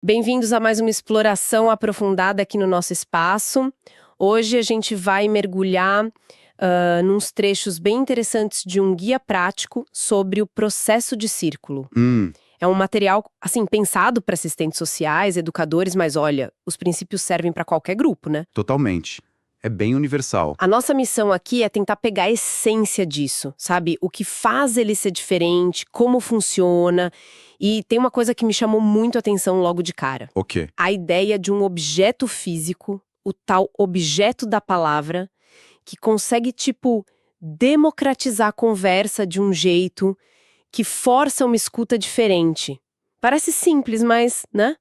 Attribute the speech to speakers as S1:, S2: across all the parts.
S1: Bem-vindos a mais uma exploração aprofundada aqui no nosso espaço. Hoje a gente vai mergulhar nos trechos bem interessantes de um guia prático sobre o processo de círculo. É um material, assim, pensado para assistentes sociais, educadores, mas olha, os princípios servem para qualquer grupo, né?
S2: Totalmente. É bem universal.
S1: A nossa missão aqui é tentar pegar a essência disso, sabe? O que faz ele ser diferente, como funciona. E tem uma coisa que me chamou muito a atenção logo de cara.
S2: O quê?
S1: A ideia de um objeto físico, o tal objeto da palavra, que consegue, tipo, democratizar a conversa de um jeito que força uma escuta diferente. Parece simples, mas, né?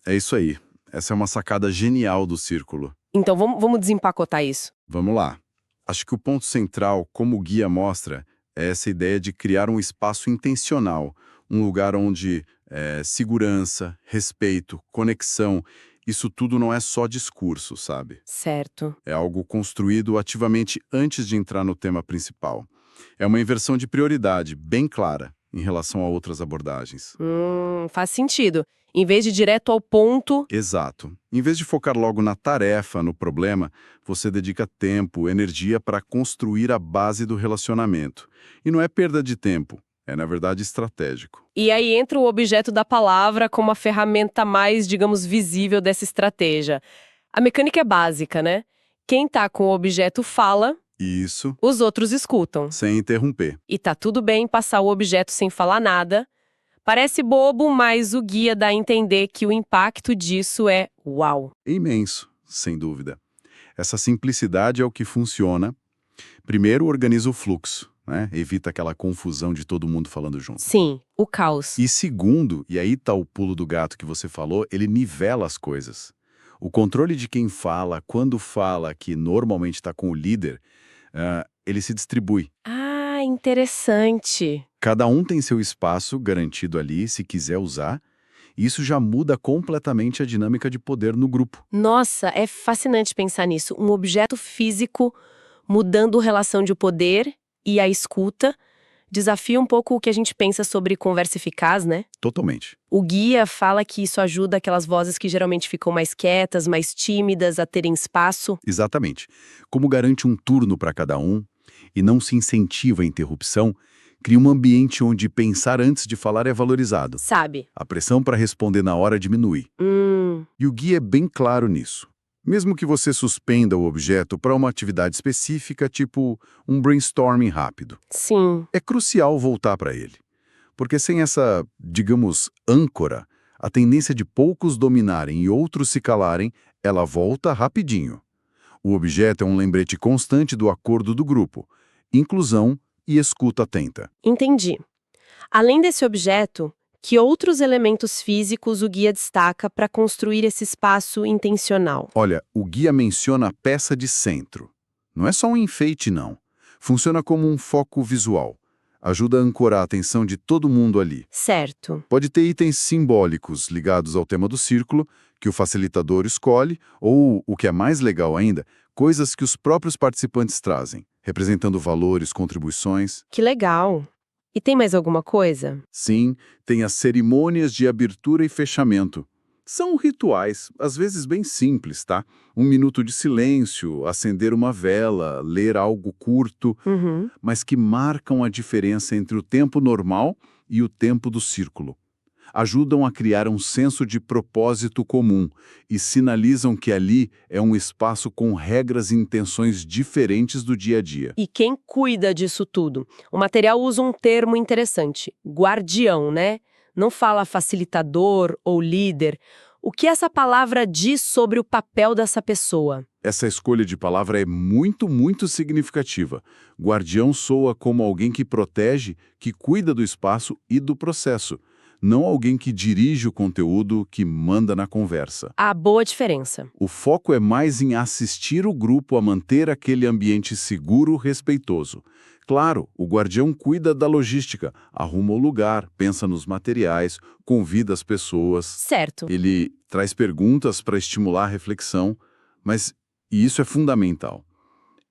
S2: É isso aí. Essa é uma sacada genial do círculo.
S1: Então vamos desempacotar isso.
S2: Vamos lá. Acho que o ponto central, como o guia mostra, é essa ideia de criar um espaço intencional, um lugar onde segurança, respeito, conexão, isso tudo não é só discurso, sabe?
S1: Certo.
S2: É algo construído ativamente antes de entrar no tema principal. É uma inversão de prioridade bem clara em relação a outras abordagens.
S1: Faz sentido. Em vez de ir direto ao ponto.
S2: Exato. Em vez de focar logo na tarefa, no problema, você dedica tempo, energia para construir a base do relacionamento. E não é perda de tempo, é na verdade estratégico.
S1: E aí entra o objeto da palavra como a ferramenta mais, digamos, visível dessa estratégia. A mecânica é básica, né? Quem tá com o objeto fala,
S2: Isso,
S1: os outros escutam.
S2: sem interromper.
S1: E tá tudo bem passar o objeto sem falar nada. Parece bobo, mas o guia dá a entender que o impacto disso é uau.
S2: Imenso, sem dúvida. Essa simplicidade é o que funciona. Primeiro, organiza o fluxo, né? Evita aquela confusão de todo mundo falando junto.
S1: Sim, o caos.
S2: E segundo, e aí tá o pulo do gato que você falou, ele nivela as coisas. O controle de quem fala, quando fala, que normalmente está com o líder, ele se distribui.
S1: Ah, interessante.
S2: Cada um tem seu espaço garantido ali, se quiser usar, e isso já muda completamente a dinâmica de poder no grupo.
S1: Nossa, é fascinante pensar nisso. Um objeto físico mudando a relação de poder e a escuta desafia um pouco o que a gente pensa sobre conversa eficaz, né?
S2: Totalmente.
S1: O guia fala que isso ajuda aquelas vozes que geralmente ficam mais quietas, mais tímidas, a terem espaço.
S2: Exatamente. Como garante um turno para cada um e não se incentiva a interrupção, cria um ambiente onde pensar antes de falar é valorizado.
S1: Sabe?
S2: A pressão para responder na hora diminui. E o guia é bem claro nisso. Mesmo que você suspenda o objeto para uma atividade específica, tipo um brainstorming rápido,
S1: Sim.
S2: é crucial voltar para ele. Porque sem essa, digamos, âncora, a tendência de poucos dominarem e outros se calarem, ela volta rapidinho. O objeto é um lembrete constante do acordo do grupo, inclusão e escuta atenta.
S1: Entendi. Além desse objeto, que outros elementos físicos o guia destaca para construir esse espaço intencional?
S2: Olha, o guia menciona a peça de centro. Não é só um enfeite, não. Funciona como um foco visual. Ajuda a ancorar a atenção de todo mundo ali.
S1: Certo.
S2: Pode ter itens simbólicos ligados ao tema do círculo, que o facilitador escolhe, ou, o que é mais legal ainda, coisas que os próprios participantes trazem, representando valores, contribuições.
S1: Que legal. E tem mais alguma coisa?
S2: Sim, tem as cerimônias de abertura e fechamento. São rituais, às vezes bem simples, tá? 1 minuto de silêncio, acender uma vela, ler algo curto, mas que marcam a diferença entre o tempo normal e o tempo do círculo. Ajudam a criar um senso de propósito comum e sinalizam que ali é um espaço com regras e intenções diferentes do dia a dia.
S1: E quem cuida disso tudo? O material usa um termo interessante, guardião, né? Não fala facilitador ou líder. O que essa palavra diz sobre o papel dessa pessoa?
S2: Essa escolha de palavra é muito significativa. Guardião soa como alguém que protege, que cuida do espaço e do processo, não alguém que dirige o conteúdo, que manda na conversa.
S1: A boa diferença.
S2: O foco é mais em assistir o grupo a manter aquele ambiente seguro, respeitoso. Claro, o guardião cuida da logística, arruma o lugar, pensa nos materiais, convida as pessoas.
S1: Certo.
S2: Ele traz perguntas para estimular a reflexão, mas e isso é fundamental.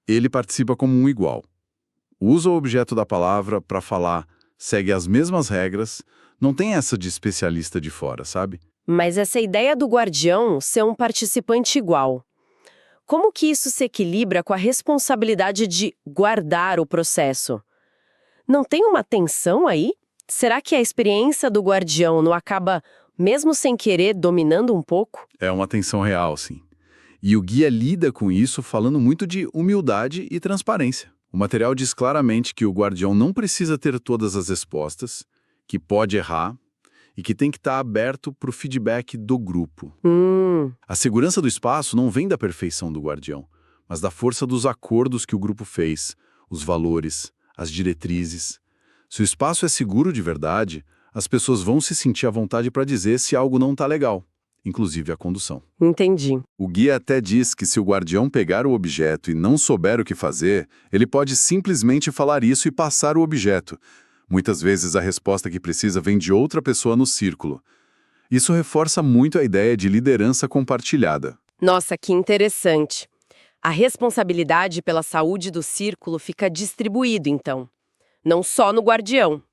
S2: Ele participa como um igual. Usa o objeto da palavra para falar, segue as mesmas regras, não tem essa de especialista de fora, sabe?
S1: Mas essa ideia do guardião ser um participante igual, como que isso se equilibra com a responsabilidade de guardar o processo? Não tem uma tensão aí? Será que a experiência do guardião não acaba, mesmo sem querer, dominando um pouco?
S2: É uma tensão real, sim. E o guia lida com isso falando muito de humildade e transparência. O material diz claramente que o guardião não precisa ter todas as respostas, que pode errar e que tem que estar aberto para o feedback do grupo. A segurança do espaço não vem da perfeição do guardião, mas da força dos acordos que o grupo fez, os valores, as diretrizes. Se o espaço é seguro de verdade, as pessoas vão se sentir à vontade para dizer se algo não está legal, inclusive a condução.
S1: Entendi.
S2: O guia até diz que se o guardião pegar o objeto e não souber o que fazer, ele pode simplesmente falar isso e passar o objeto. Muitas vezes a resposta que precisa vem de outra pessoa no círculo. Isso reforça muito a ideia de liderança compartilhada.
S1: Nossa, que interessante. A responsabilidade pela saúde do círculo fica distribuída, então, não só no guardião.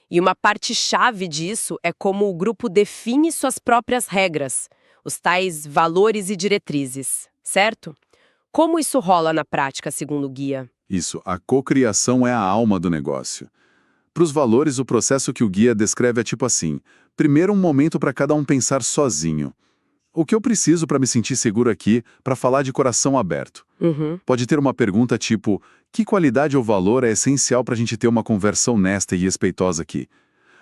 S1: E uma parte-chave disso é como o grupo define suas próprias regras, os tais valores e diretrizes, certo? Como isso rola na prática, segundo o guia?
S2: Isso, a cocriação é a alma do negócio. Para os valores, o processo que o guia descreve é tipo assim: primeiro um momento para cada um pensar sozinho. O que eu preciso para me sentir seguro aqui, para falar de coração aberto? Pode ter uma pergunta tipo: que qualidade ou valor é essencial para a gente ter uma conversa honesta e respeitosa aqui?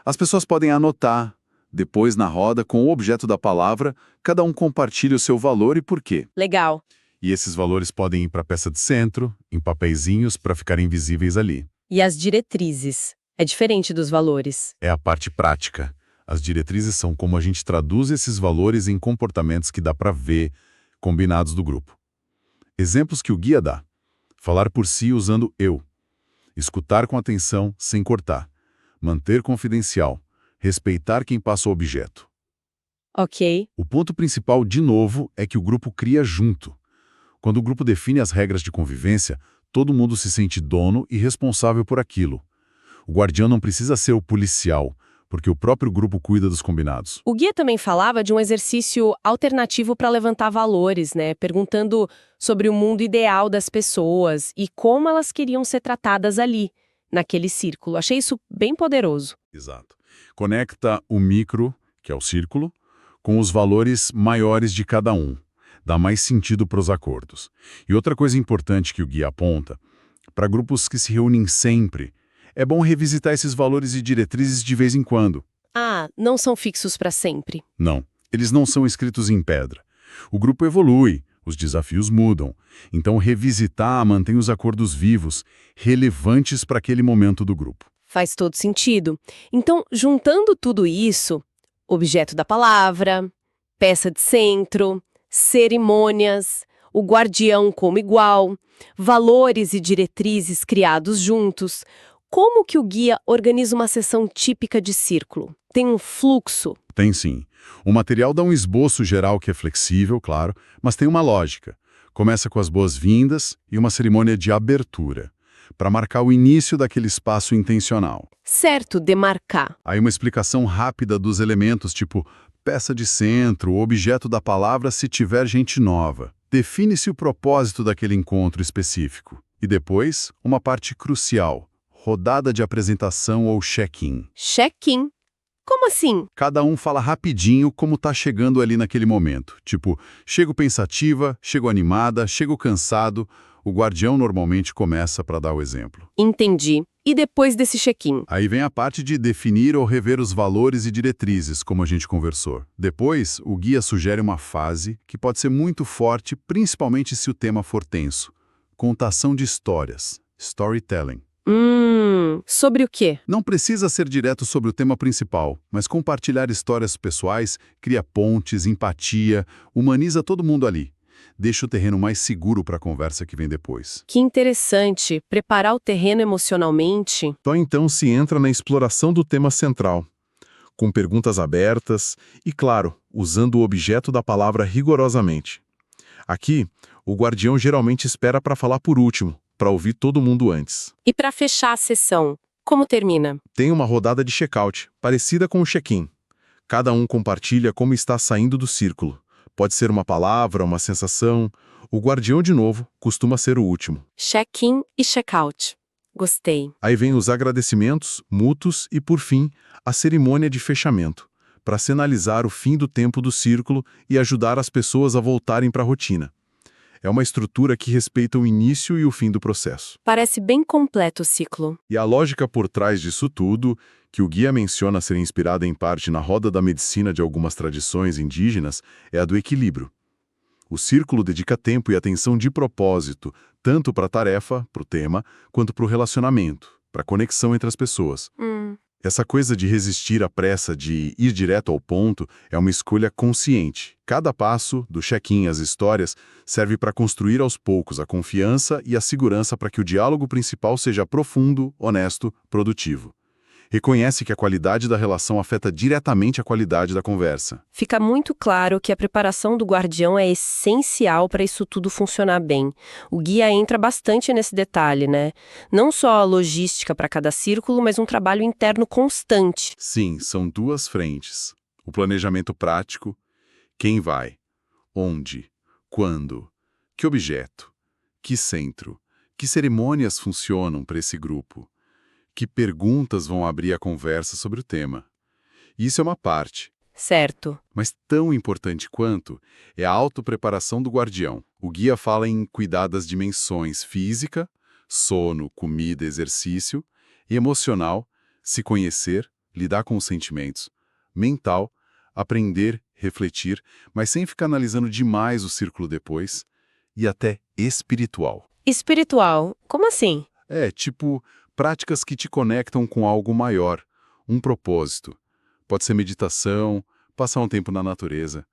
S2: As pessoas podem anotar. Depois, na roda, com o objeto da palavra, cada um compartilha o seu valor e por quê.
S1: Legal.
S2: E esses valores podem ir para a peça de centro, em papeizinhos, para ficarem visíveis ali.
S1: E as diretrizes? É diferente dos valores.
S2: É a parte prática. As diretrizes são como a gente traduz esses valores em comportamentos que dá para ver, combinados do grupo. Exemplos que o guia dá: falar por si usando eu, escutar com atenção sem cortar, manter confidencial, respeitar quem passa o objeto.
S1: Ok.
S2: O ponto principal, de novo, é que o grupo cria junto. Quando o grupo define as regras de convivência, todo mundo se sente dono e responsável por aquilo. O guardião não precisa ser o policial, porque o próprio grupo cuida dos combinados.
S1: O guia também falava de um exercício alternativo para levantar valores, né? Perguntando sobre o mundo ideal das pessoas e como elas queriam ser tratadas ali, naquele círculo. Achei isso bem poderoso.
S2: Exato. Conecta o micro, que é o círculo, com os valores maiores de cada um. Dá mais sentido para os acordos. E outra coisa importante que o guia aponta: para grupos que se reúnem sempre, é bom revisitar esses valores e diretrizes de vez em quando.
S1: Ah, não são fixos para sempre.
S2: Não, eles não são escritos em pedra. O grupo evolui, os desafios mudam. Então, revisitar mantém os acordos vivos, relevantes para aquele momento do grupo.
S1: Faz todo sentido. Então, juntando tudo isso, objeto da palavra, peça de centro, cerimônias, o guardião como igual, valores e diretrizes criados juntos, como que o guia organiza uma sessão típica de círculo? Tem um fluxo?
S2: Tem sim. O material dá um esboço geral que é flexível, claro, mas tem uma lógica. Começa com as boas-vindas e uma cerimônia de abertura, para marcar o início daquele espaço intencional.
S1: Certo, demarcar.
S2: Aí uma explicação rápida dos elementos, tipo peça de centro, objeto da palavra se tiver gente nova. Define-se o propósito daquele encontro específico. E depois, uma parte crucial: rodada de apresentação ou check-in.
S1: Check-in. Como assim?
S2: Cada um fala rapidinho como tá chegando ali naquele momento. Tipo, chego pensativa, chego animada, chego cansado. O guardião normalmente começa para dar o exemplo.
S1: Entendi. E depois desse check-in?
S2: Aí vem a parte de definir ou rever os valores e diretrizes, como a gente conversou. Depois, o guia sugere uma fase que pode ser muito forte, principalmente se o tema for tenso: contação de histórias, storytelling.
S1: Sobre o quê?
S2: Não precisa ser direto sobre o tema principal, mas compartilhar histórias pessoais cria pontes, empatia, humaniza todo mundo ali. Deixa o terreno mais seguro para a conversa que vem depois.
S1: Que interessante. Preparar o terreno emocionalmente.
S3: Só então se entra na exploração do tema central, com perguntas abertas e, claro, usando o objeto da palavra rigorosamente. Aqui, o guardião geralmente espera para falar por último, para ouvir todo mundo antes.
S1: E para fechar a sessão, como termina?
S3: Tem uma rodada de check-out, parecida com o check-in. Cada um compartilha como está saindo do círculo. Pode ser uma palavra, uma sensação. O guardião, de novo, costuma ser o último.
S1: Check-in e check-out. Gostei.
S3: Aí vem os agradecimentos mútuos e, por fim, a cerimônia de fechamento, para sinalizar o fim do tempo do círculo e ajudar as pessoas a voltarem para a rotina. É uma estrutura que respeita o início e o fim do processo.
S1: Parece bem completo o ciclo.
S3: E a lógica por trás disso tudo, que o guia menciona ser inspirada em parte na roda da medicina de algumas tradições indígenas, é a do equilíbrio. O círculo dedica tempo e atenção de propósito, tanto para a tarefa, para o tema, quanto para o relacionamento, para a conexão entre as pessoas. Essa coisa de resistir à pressa de ir direto ao ponto é uma escolha consciente. Cada passo, do check-in às histórias, serve para construir aos poucos a confiança e a segurança para que o diálogo principal seja profundo, honesto, produtivo. Reconhece que a qualidade da relação afeta diretamente a qualidade da conversa.
S1: Fica muito claro que a preparação do guardião é essencial para isso tudo funcionar bem. O guia entra bastante nesse detalhe, né? Não só a logística para cada círculo, mas um trabalho interno constante.
S3: Sim, são duas frentes. O planejamento prático, quem vai, onde, quando, que objeto, que centro, que cerimônias funcionam para esse grupo. Que perguntas vão abrir a conversa sobre o tema. Isso é uma parte.
S1: Certo.
S3: Mas tão importante quanto é a autopreparação do guardião. O guia fala em cuidar das dimensões física, sono, comida, exercício, e emocional, se conhecer, lidar com os sentimentos, mental, aprender, refletir, mas sem ficar analisando demais o círculo depois, e até espiritual.
S1: Espiritual? Como assim?
S3: Tipo, práticas que te conectam com algo maior, um propósito. Pode ser meditação, passar um tempo na natureza.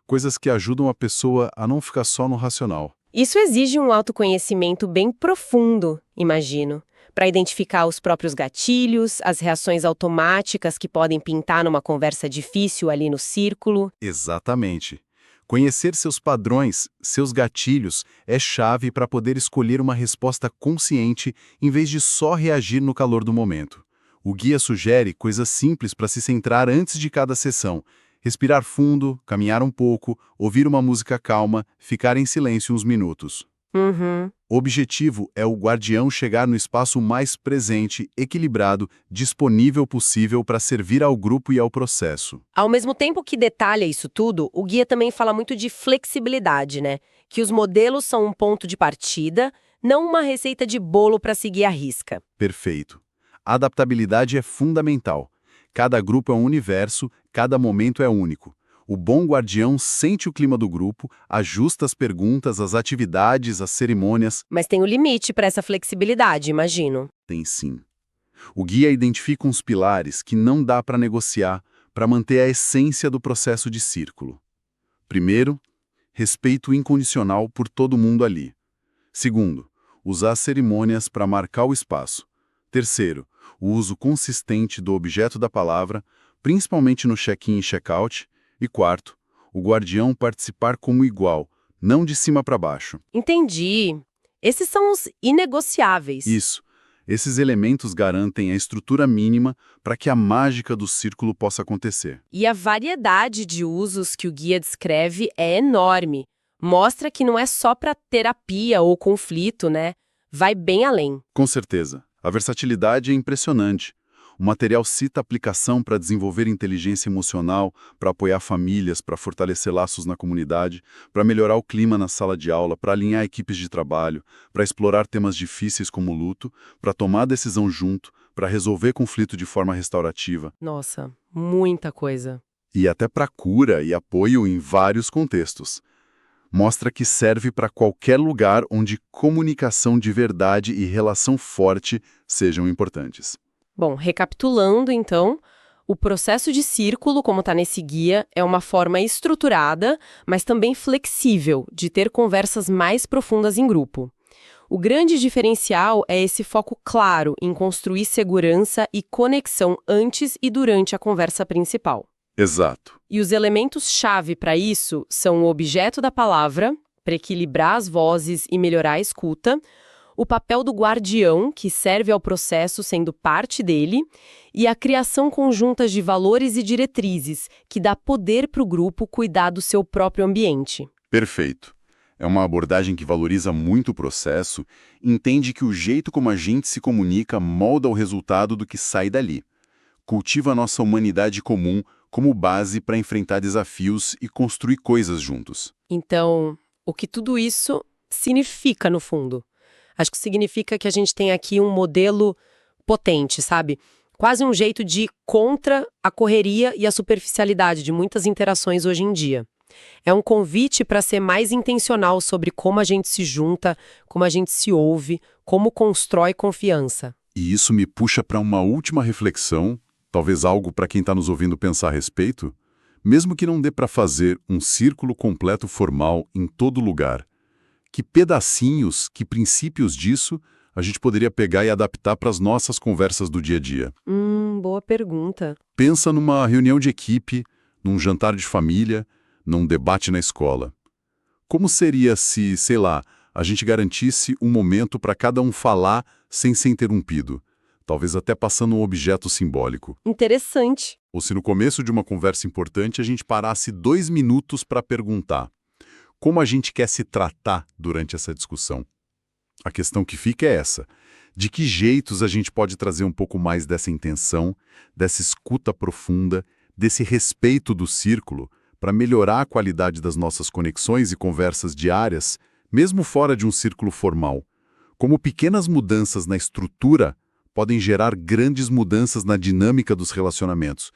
S3: Coisas que ajudam a pessoa a não ficar só no racional.
S1: Isso exige um autoconhecimento bem profundo, imagino, para identificar os próprios gatilhos, as reações automáticas que podem pintar numa conversa difícil ali no círculo.
S3: Exatamente. Conhecer seus padrões, seus gatilhos, é chave para poder escolher uma resposta consciente em vez de só reagir no calor do momento. O guia sugere coisas simples para se centrar antes de cada sessão. Respirar fundo, caminhar um pouco, ouvir uma música calma, ficar em silêncio uns minutos. O objetivo é o guardião chegar no espaço mais presente, equilibrado, disponível possível para servir ao grupo e ao processo.
S1: Ao mesmo tempo que detalha isso tudo, o guia também fala muito de flexibilidade, né? Que os modelos são um ponto de partida, não uma receita de bolo para seguir à risca.
S3: Perfeito. A adaptabilidade é fundamental. Cada grupo é um universo, cada momento é único. O bom guardião sente o clima do grupo, ajusta as perguntas, as atividades, as cerimônias.
S1: Mas tem um limite para essa flexibilidade, imagino.
S3: Tem sim. O guia identifica uns pilares que não dá para negociar para manter a essência do processo de círculo. Primeiro, respeito incondicional por todo mundo ali. Segundo, usar as cerimônias para marcar o espaço. Terceiro, o uso consistente do objeto da palavra, principalmente no check-in e check-out. E quarto, o guardião participar como igual, não de cima para baixo.
S1: Entendi. Esses são os inegociáveis.
S3: Isso. Esses elementos garantem a estrutura mínima para que a mágica do círculo possa acontecer.
S1: E a variedade de usos que o guia descreve é enorme. Mostra que não é só para terapia ou conflito, né? Vai bem além.
S3: Com certeza. A versatilidade é impressionante. O material cita aplicação para desenvolver inteligência emocional, para apoiar famílias, para fortalecer laços na comunidade, para melhorar o clima na sala de aula, para alinhar equipes de trabalho, para explorar temas difíceis como luto, para tomar decisão junto, para resolver conflito de forma restaurativa.
S1: Nossa, muita coisa.
S3: E até para cura e apoio em vários contextos. Mostra que serve para qualquer lugar onde comunicação de verdade e relação forte sejam importantes.
S1: Bom, recapitulando então, o processo de círculo, como está nesse guia, é uma forma estruturada, mas também flexível, de ter conversas mais profundas em grupo. O grande diferencial é esse foco claro em construir segurança e conexão antes e durante a conversa principal.
S3: Exato.
S1: E os elementos-chave para isso são o objeto da palavra, para equilibrar as vozes e melhorar a escuta, o papel do guardião, que serve ao processo sendo parte dele, e a criação conjunta de valores e diretrizes, que dá poder para o grupo cuidar do seu próprio ambiente.
S4: Perfeito. É uma abordagem que valoriza muito o processo, entende que o jeito como a gente se comunica molda o resultado do que sai dali. Cultiva a nossa humanidade comum como base para enfrentar desafios e construir coisas juntos.
S1: Então, o que tudo isso significa no fundo? Acho que significa que a gente tem aqui um modelo potente, sabe? Quase um jeito de ir contra a correria e a superficialidade de muitas interações hoje em dia. É um convite para ser mais intencional sobre como a gente se junta, como a gente se ouve, como constrói confiança.
S2: E isso me puxa para uma última reflexão, talvez algo para quem está nos ouvindo pensar a respeito. Mesmo que não dê para fazer um círculo completo formal em todo lugar, que pedacinhos, que princípios disso a gente poderia pegar e adaptar para as nossas conversas do dia a dia?
S1: Boa pergunta.
S2: Pensa numa reunião de equipe, num jantar de família, num debate na escola. Como seria se, sei lá, a gente garantisse um momento para cada um falar sem ser interrompido, talvez até passando um objeto simbólico?
S1: Interessante.
S2: Ou se no começo de uma conversa importante a gente parasse 2 minutos para perguntar: como a gente quer se tratar durante essa discussão? A questão que fica é essa: de que jeitos a gente pode trazer um pouco mais dessa intenção, dessa escuta profunda, desse respeito do círculo, para melhorar a qualidade das nossas conexões e conversas diárias, mesmo fora de um círculo formal? Como pequenas mudanças na estrutura podem gerar grandes mudanças na dinâmica dos relacionamentos,